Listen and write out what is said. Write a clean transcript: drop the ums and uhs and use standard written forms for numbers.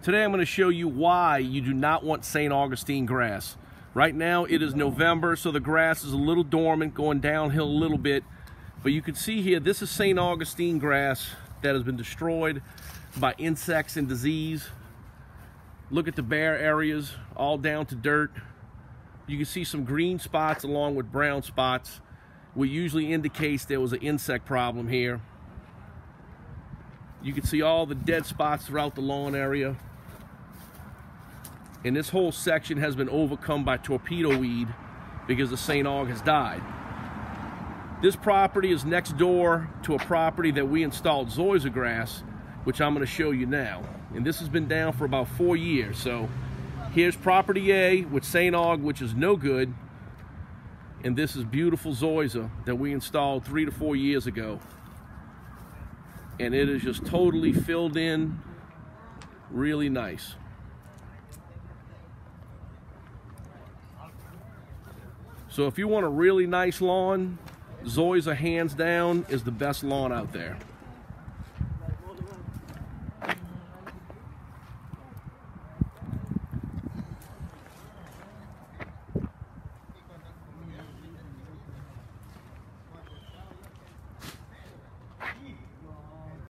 Today I'm going to show you why you do not want St. Augustine grass. Right now it is November, so the grass is a little dormant, going downhill a little bit. But you can see here, this is St. Augustine grass that has been destroyed by insects and disease. Look at the bare areas, all down to dirt. You can see some green spots along with brown spots, which usually indicates there was an insect problem here. You can see all the dead spots throughout the lawn area. And this whole section has been overcome by torpedo weed because the St. Aug has died. This property is next door to a property that we installed Zoysia grass, which I'm going to show you now. And this has been down for about 4 years. So here's property A with St. Aug, which is no good. And this is beautiful Zoysia that we installed 3 to 4 years ago. And it is just totally filled in, really nice. So if you want a really nice lawn, Zoysia hands down is the best lawn out there.